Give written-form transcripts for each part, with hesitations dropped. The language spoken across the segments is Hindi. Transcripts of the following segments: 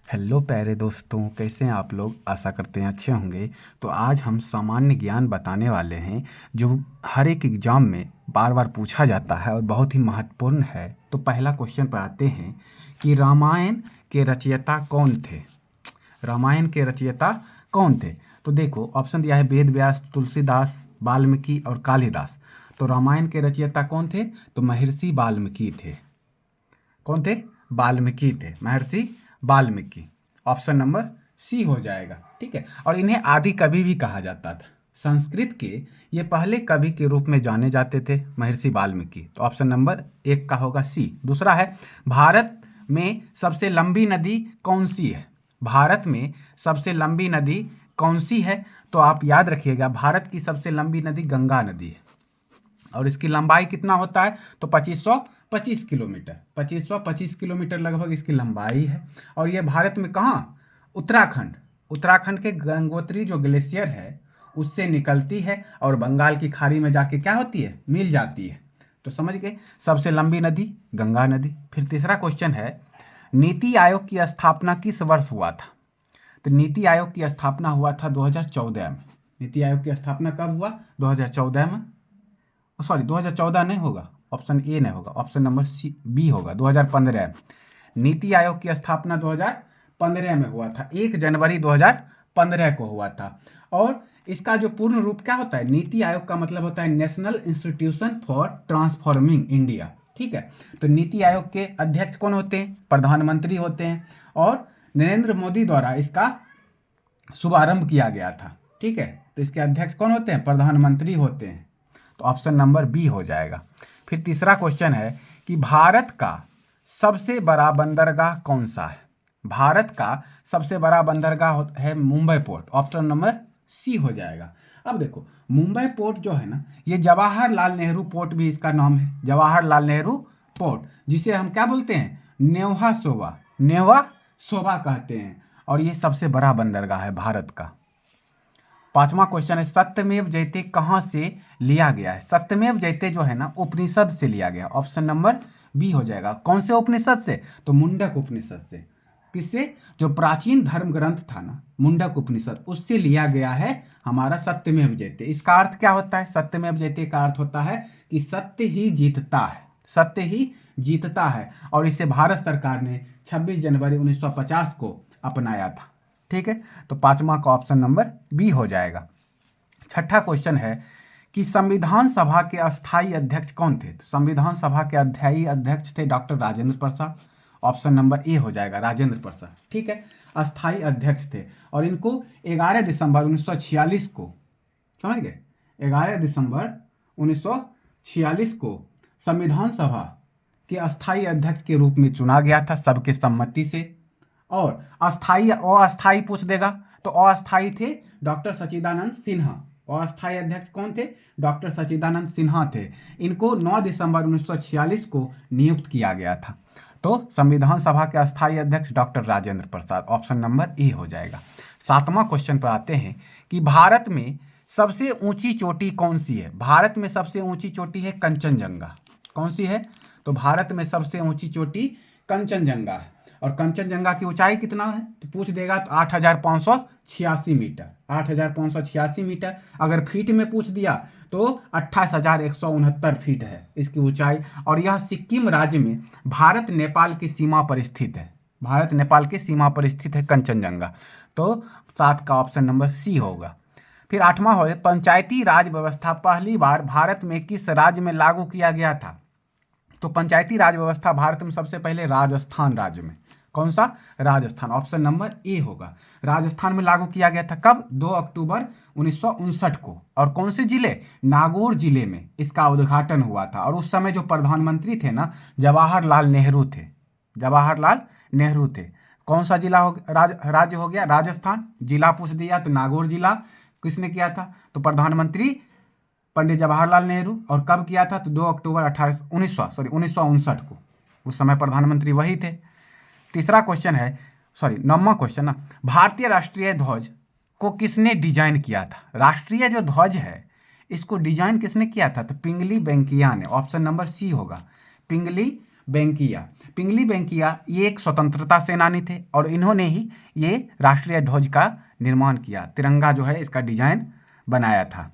हेलो प्यारे दोस्तों, कैसे हैं आप लोग। आशा करते हैं अच्छे होंगे। तो आज हम सामान्य ज्ञान बताने वाले हैं जो हर एक एग्जाम में बार बार पूछा जाता है और बहुत ही महत्वपूर्ण है। तो पहला क्वेश्चन पर आते हैं कि रामायण के रचयिता कौन थे। रामायण के रचयिता कौन थे। तो देखो ऑप्शन दिया है वेद व्यास, तुलसीदास, वाल्मीकि और कालिदास। तो रामायण के रचयिता कौन थे। तो महर्षि वाल्मीकि थे। कौन थे। वाल्मीकि थे, महर्षि वाल्मीकि। ऑप्शन नंबर सी हो जाएगा। ठीक है। और इन्हें आदि कवि भी कहा जाता था। संस्कृत के ये पहले कवि के रूप में जाने जाते थे, महर्षि वाल्मीकि। तो ऑप्शन नंबर एक का होगा सी। दूसरा है भारत में सबसे लंबी नदी कौन सी है। भारत में सबसे लंबी नदी कौन सी है। तो आप याद रखिएगा, भारत की सबसे लंबी नदी गंगा नदी है और इसकी लंबाई कितना होता है। तो 2525 किलोमीटर, 2525 किलोमीटर लगभग इसकी लंबाई है। और ये भारत में कहाँ, उत्तराखंड। उत्तराखंड के गंगोत्री जो ग्लेशियर है उससे निकलती है और बंगाल की खाड़ी में जाके क्या होती है, मिल जाती है। तो समझ गए, सबसे लंबी नदी गंगा नदी। फिर तीसरा क्वेश्चन है, नीति आयोग की स्थापना किस वर्ष हुआ था। तो नीति आयोग की स्थापना हुआ था 2014 में। नीति आयोग की स्थापना कब हुआ, 2014 में। सॉरी 2014 नहीं होगा, ऑप्शन ए नहीं होगा, ऑप्शन नंबर सी बी होगा, 2015 में। नीति आयोग की स्थापना 2015 में हुआ था, 1 जनवरी 2015 को हुआ था। और इसका जो पूर्ण रूप क्या होता है, नीति आयोग का मतलब होता है national institution for transforming India. ठीक है। तो नीति आयोग के अध्यक्ष कौन होते हैं, प्रधानमंत्री होते हैं। और नरेंद्र मोदी द्वारा इसका शुभारंभ किया गया था। ठीक है। तो इसके अध्यक्ष कौन होते हैं, प्रधानमंत्री होते हैं। तो ऑप्शन नंबर बी हो जाएगा। फिर तीसरा क्वेश्चन है कि भारत का सबसे बड़ा बंदरगाह कौन सा है। भारत का सबसे बड़ा बंदरगाह है Mumbai port. Option number C हो जाएगा। अब देखो मुंबई पोर्ट जो है ना, ये जवाहरलाल नेहरू पोर्ट भी इसका नाम है, जवाहरलाल नेहरू पोर्ट, जिसे हम क्या बोलते हैं, नेवा शोभा, नेवा शोभा कहते हैं। और ये सबसे बड़ा बंदरगाह है भारत का। पांचवा क्वेश्चन है, सत्यमेव जयते कहाँ से लिया गया है। सत्यमेव जयते जो है ना, उपनिषद से लिया गया। ऑप्शन नंबर बी हो जाएगा। कौन से उपनिषद से, तो मुंडक उपनिषद से। किससे, जो प्राचीन धर्म ग्रंथ था ना मुंडक उपनिषद, उससे लिया गया है हमारा सत्यमेव जयते। इसका अर्थ क्या होता है, सत्यमेव जयते का अर्थ होता है कि सत्य ही जीतता है, सत्य ही जीतता है। और इसे भारत सरकार ने 26 जनवरी 1950 को अपनाया था। ठीक है। तो पांचवा का ऑप्शन नंबर बी हो जाएगा। छठा क्वेश्चन है कि संविधान सभा के अस्थायी अध्यक्ष कौन थे। तो संविधान सभा के अस्थायी अध्यक्ष थे doctor Rajendra Prasad. Option number A हो जाएगा, राजेंद्र प्रसाद। ठीक है। अस्थायी अध्यक्ष थे और इनको 11 दिसंबर 1946 को, समझ गए, 11 दिसंबर 1946 को संविधान सभा के अस्थायी अध्यक्ष के रूप में चुना गया था, सबके सम्मति से। और अस्थाई अस्थाई पूछ देगा तो अस्थाई थे डॉक्टर सच्चिदानंद सिन्हा। अस्थाई अध्यक्ष कौन थे, डॉक्टर सच्चिदानंद सिन्हा थे। इनको 9 दिसंबर 1946 को नियुक्त किया गया था। तो संविधान सभा के अस्थाई अध्यक्ष doctor Rajendra Prasad. Option number A हो जाएगा। सातवां क्वेश्चन पर आते हैं कि भारत में सबसे ऊंची चोटी कौन सी है। भारत में सबसे ऊंची चोटी है कंचनजंगा। कौन सी है, तो भारत में सबसे ऊंची चोटी कंचनजंगा है। और कंचनजंगा की ऊंचाई कितना है, तो पूछ देगा तो 8586 मीटर, 8586 मीटर। अगर फीट में पूछ दिया तो 28,169 फीट है इसकी ऊंचाई। और यह सिक्किम राज्य में भारत नेपाल की सीमा पर स्थित है, भारत नेपाल की सीमा पर स्थित है कंचनजंगा। तो 7 का ऑप्शन नंबर सी होगा। फिर आठवां हो, पंचायती राज व्यवस्था पहली बार भारत में किस राज्य में लागू किया गया था। तो पंचायती राज व्यवस्था भारत में सबसे पहले राजस्थान राज्य में। कौन सा, राजस्थान। ऑप्शन नंबर ए होगा। राजस्थान में लागू किया गया था कब, 2 अक्टूबर 1959 को। और कौन से जिले, नागौर जिले में इसका उद्घाटन हुआ था। और उस समय जो प्रधानमंत्री थे ना, जवाहरलाल नेहरू थे, जवाहरलाल नेहरू थे। कौन सा जिला हो, राज्य हो गया राजस्थान। जिला पूछ दिया तो नागौर जिला किसने किया था, तो प्रधानमंत्री पंडित जवाहरलाल नेहरू। और कब किया था, तो 2 अक्टूबर 1959 को। उस समय प्रधानमंत्री वही थे। तीसरा क्वेश्चन है, सॉरी 9वां क्वेश्चन ना, भारतीय राष्ट्रीय ध्वज को किसने डिजाइन किया था। राष्ट्रीय जो ध्वज है इसको डिजाइन किसने किया था, तो पिंगली वेंकैया ने। ऑप्शन नंबर सी होगा, पिंगली बेंकिया। पिंगली बेंकिया ये एक स्वतंत्रता सेनानी थे और इन्होंने ही ये राष्ट्रीय ध्वज का निर्माण किया, तिरंगा जो है इसका डिजाइन बनाया था।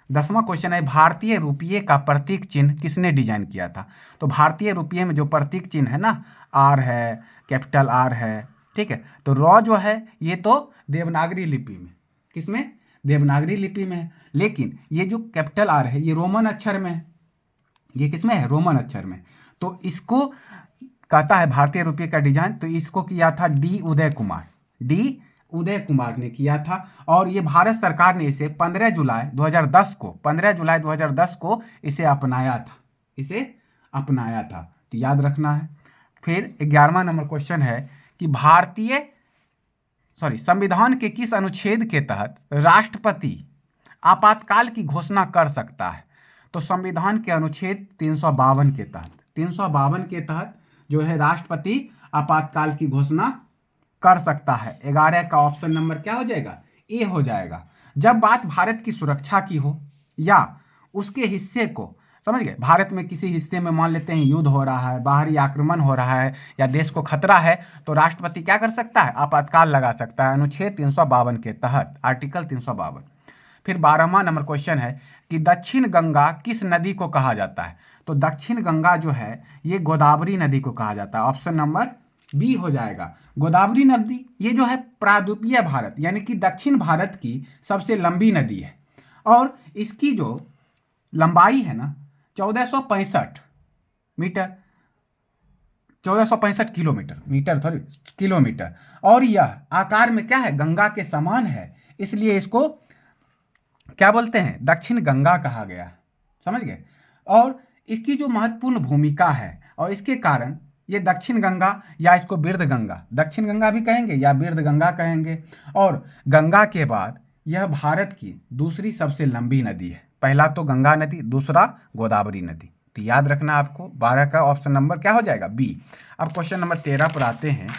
10वां क्वेश्चन है, भारतीय रुपये का प्रतीक चिन्ह किसने डिजाइन किया था? तो भारतीय रुपये में जो प्रतीक चिन्ह है ना, आर है, कैपिटल आर है, ठीक है, तो रॉ जो है ये तो देवनागरी लिपि में, किसमें? देवनागरी लिपि में है, लेकिन ये जो कैपिटल आर है ये रोमन अक्षर में है। ये किसमें है? रोमन अक्षर में। तो इसको कहता है भारतीय रुपये का डिजाइन, तो इसको किया था डी उदय कुमार। डी उदय कुमार ने किया था और ये भारत सरकार ने इसे 15 जुलाई 2010 को इसे अपनाया था, इसे अपनाया था, तो याद रखना है। फिर 11वां नंबर क्वेश्चन है कि संविधान के किस अनुच्छेद के तहत राष्ट्रपति आपातकाल की घोषणा कर सकता है? तो संविधान के अनुच्छेद 352 के तहत, 352 के तहत जो है राष्ट्रपति आपातकाल की घोषणा कर सकता है। 11 का ऑप्शन नंबर क्या हो जाएगा? ए हो जाएगा। जब बात भारत की सुरक्षा की हो या उसके हिस्से को, समझ गए, भारत में किसी हिस्से में मान लेते हैं युद्ध हो रहा है, बाहरी आक्रमण हो रहा है या देश को खतरा है, तो राष्ट्रपति क्या कर सकता है? आपातकाल लगा सकता है अनुच्छेद 352 के तहत, आर्टिकल 352। फिर 12वां नंबर क्वेश्चन है कि दक्षिण गंगा किस नदी को कहा जाता है? तो दक्षिण गंगा जो है ये गोदावरी नदी को कहा जाता है, ऑप्शन नंबर बी हो जाएगा। गोदावरी नदी ये जो है प्रायद्वीपीय भारत यानी कि दक्षिण भारत की सबसे लंबी नदी है और इसकी जो लंबाई है ना 1465 मीटर, 1465 किलोमीटर, मीटर थोड़ी किलोमीटर, और यह आकार में क्या है? गंगा के समान है, इसलिए इसको क्या बोलते हैं? दक्षिण गंगा कहा गया, समझ गए। और इसकी जो महत्वपूर्ण भूमिका है और इसके कारण ये दक्षिण गंगा या इसको बिर्ध गंगा, दक्षिण गंगा भी कहेंगे या बिर्ध गंगा कहेंगे, और गंगा के बाद यह भारत की दूसरी सबसे लंबी नदी है। पहला तो गंगा नदी, दूसरा गोदावरी नदी, तो याद रखना आपको। 12 का ऑप्शन नंबर क्या हो जाएगा? बी। अब क्वेश्चन नंबर 13 पर आते हैं।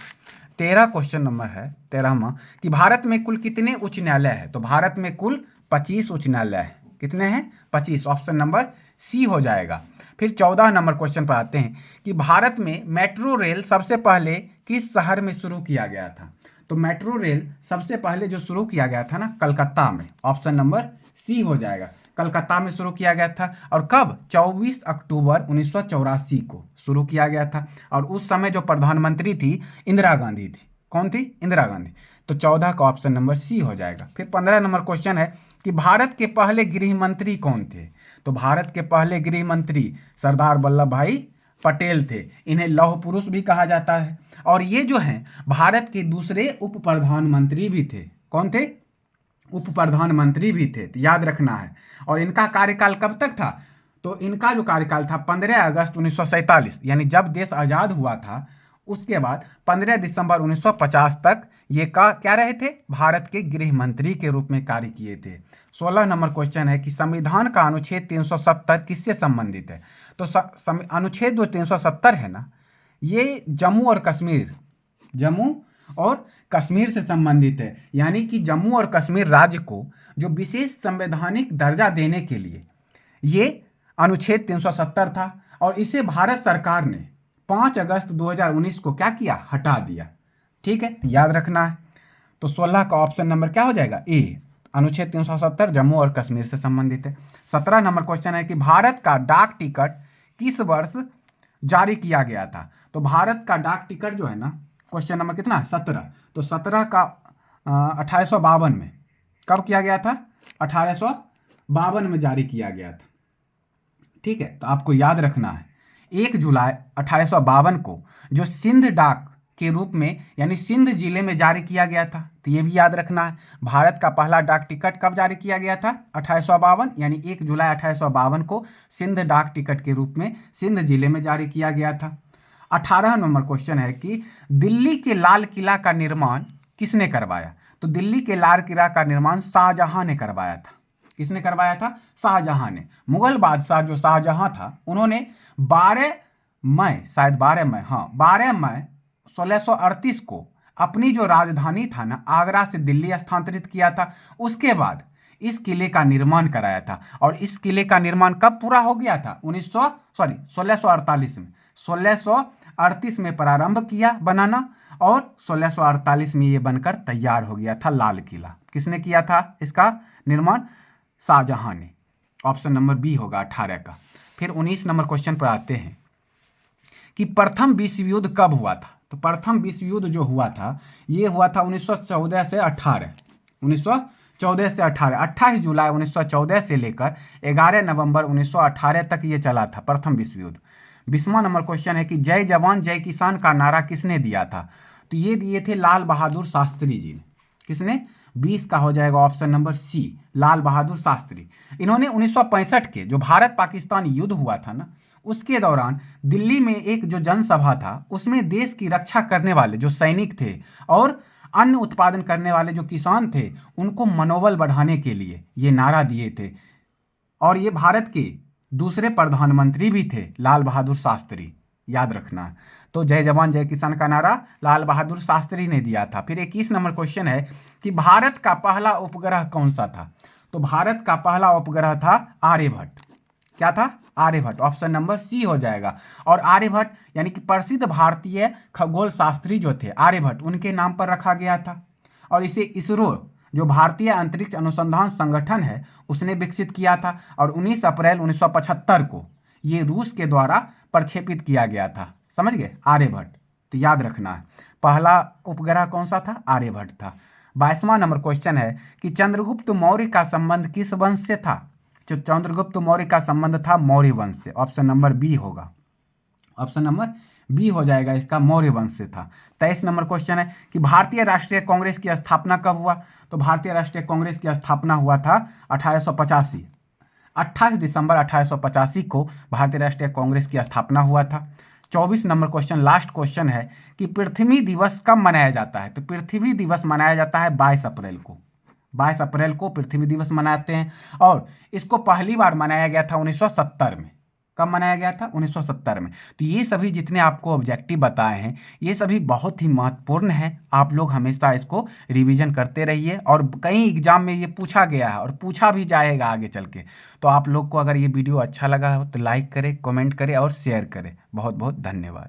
13 क्वेश्चन नंबर है 13वां कि भारत में कुल कितने उच्च न्यायालय है? तो भारत में कुल 25 उच्च न्यायालय है। कितने हैं? 25, ऑप्शन नंबर सी हो जाएगा। फिर 14 नंबर क्वेश्चन पर आते हैं कि भारत में मेट्रो रेल सबसे पहले किस शहर में शुरू किया गया था? तो मेट्रो रेल सबसे पहले जो शुरू किया गया था ना, कलकत्ता में, ऑप्शन नंबर सी हो जाएगा। कलकत्ता में शुरू किया गया था और कब? 24 अक्टूबर 1984 को शुरू किया गया था और उस समय जो प्रधानमंत्री थी इंदिरा गांधी थी। कौन थी? इंदिरा गांधी। तो 14 का ऑप्शन नंबर सी हो जाएगा। फिर 15 नंबर क्वेश्चन है कि भारत के पहले गृह मंत्री कौन थे? तो भारत के पहले गृह मंत्री सरदार वल्लभ भाई पटेल थे। इन्हें लौह पुरुष भी कहा जाता है और ये जो हैं भारत के दूसरे उप प्रधानमंत्री भी थे। कौन थे? उप प्रधानमंत्री भी थे, तो याद रखना है। और इनका कार्यकाल कब तक था? तो इनका जो कार्यकाल था 15 अगस्त 1947 यानी जब देश आज़ाद हुआ था, उसके बाद 15 दिसंबर 1950 तक ये क्या रहे थे? भारत के गृह मंत्री के रूप में कार्य किए थे। 16 नंबर क्वेश्चन है कि संविधान का अनुच्छेद 370 किससे संबंधित है? तो अनुच्छेद जो 370 है ना, ये जम्मू और कश्मीर से संबंधित है, यानी कि जम्मू और कश्मीर राज्य को जो विशेष संवैधानिक दर्जा देने के लिए ये अनुच्छेद 370 था और इसे भारत सरकार ने 5 अगस्त 2019 को क्या किया? हटा दिया। ठीक है, याद रखना है। तो 16 का ऑप्शन नंबर क्या हो जाएगा? ए। अनुच्छेद 370 जम्मू और कश्मीर से संबंधित है। 17 नंबर क्वेश्चन है कि भारत का डाक टिकट किस वर्ष जारी किया गया था? तो भारत का डाक टिकट जो है ना, क्वेश्चन नंबर कितना? 17। तो 17 का 1852 में कब किया गया था? 1852 में जारी किया गया था। ठीक है, तो आपको याद रखना है 1 जुलाई 1852 को जो सिंध डाक के रूप में यानी सिंध जिले में जारी किया गया था, तो ये भी याद रखना है। भारत का पहला डाक टिकट कब जारी किया गया था? 1852 यानी 1 जुलाई 1852 को सिंध डाक टिकट के रूप में सिंध जिले में जारी किया गया था। 18 नंबर क्वेश्चन है कि दिल्ली के लाल किला का निर्माण किसने करवाया? तो दिल्ली के लाल किला का निर्माण शाहजहां ने करवाया था। किसने करवाया था? शाहजहां ने। मुगल बादशाह जो शाहजहां था, उन्होंने 12 मई 1638 को अपनी जो राजधानी था ना, आगरा से दिल्ली स्थानांतरित किया था। उसके बाद इस किले का निर्माण कराया था और इस किले का निर्माण कब पूरा हो गया था? 1648 में। 1638 में प्रारंभ किया बनाना और 1648 में ये बनकर तैयार हो गया था लाल किला। किसने किया था इसका निर्माण? शाहजहां ने। ऑप्शन नंबर बी होगा 18 का। फिर 19 नंबर क्वेश्चन पर आते हैं कि प्रथम विश्व युद्ध कब हुआ था। तो प्रथम विश्व युद्ध जो हुआ था ये हुआ था 1914 से 18। 1914 से 18, 28 जुलाई 1914 से लेकर 11 नवंबर 1918 तक ये चला था प्रथम विश्व युद्ध। 20वां नंबर क्वेश्चन है कि जय जवान जय किसान का नारा किसने दिया था। तो ये दिए थे लाल बहादुर शास्त्री जी ने। किसने? 20 का हो जाएगा ऑप्शन नंबर सी, लाल बहादुर शास्त्री। इन्होंने 1965 के जो भारत पाकिस्तान युद्ध हुआ था ना, उसके दौरान दिल्ली में एक जो जनसभा था उसमें देश की रक्षा करने वाले जो सैनिक थे और अन्न उत्पादन करने वाले जो किसान थे उनको मनोबल बढ़ाने के लिए ये नारा दिए थे। और ये भारत के दूसरे प्रधानमंत्री भी थे लाल बहादुर शास्त्री, याद रखना। तो जय जवान जय किसान का नारा लाल बहादुर शास्त्री ने दिया था। फिर 21 नंबर क्वेश्चन है कि भारत का पहला उपग्रह कौन सा था। तो भारत का पहला उपग्रह था आर्यभट्ट। क्या था? आर्यभट्ट। ऑप्शन नंबर सी हो जाएगा। और आर्यभट्ट यानी कि प्रसिद्ध भारतीय खगोल शास्त्री जो थे आर्यभट्ट, उनके नाम पर रखा गया था। और इसे इसरो जो भारतीय अंतरिक्ष अनुसंधान संगठन है उसने विकसित किया था। और 19 अप्रैल 1975 को ये रूस के द्वारा प्रक्षेपित किया गया था। समझ गए? आर्यभट्ट। तो याद रखना है पहला उपग्रह कौन सा था? आर्यभट्ट था। 22वां नंबर क्वेश्चन है कि चंद्रगुप्त मौर्य का संबंध किस वंश से था। जो चंद्रगुप्त मौर्य का संबंध था मौर्य वंश से। ऑप्शन नंबर बी होगा। ऑप्शन नंबर बी हो जाएगा इसका, मौर्य वंश से था। 23 नंबर क्वेश्चन है कि भारतीय राष्ट्रीय कांग्रेस की स्थापना कब हुआ। तो भारतीय राष्ट्रीय कांग्रेस की स्थापना हुआ था 1885। 28 दिसंबर 1885 को भारतीय राष्ट्रीय कांग्रेस की स्थापना हुआ था। 24 नंबर क्वेश्चन, लास्ट क्वेश्चन है कि पृथ्वी दिवस कब मनाया जाता है। तो पृथ्वी दिवस मनाया जाता है 22 अप्रैल को। 22 अप्रैल को पृथ्वी दिवस मनाते हैं। और इसको पहली बार मनाया गया था 1970 में। कब मनाया गया था? 1970 में। तो ये सभी जितने आपको ऑब्जेक्टिव बताए हैं ये सभी बहुत ही महत्वपूर्ण हैं। आप लोग हमेशा इसको रिवीजन करते रहिए और कई एग्जाम में ये पूछा गया है और पूछा भी जाएगा आगे चल के। तो आप लोग को अगर ये वीडियो अच्छा लगा हो तो लाइक करें, कमेंट करें और शेयर करें। बहुत बहुत धन्यवाद।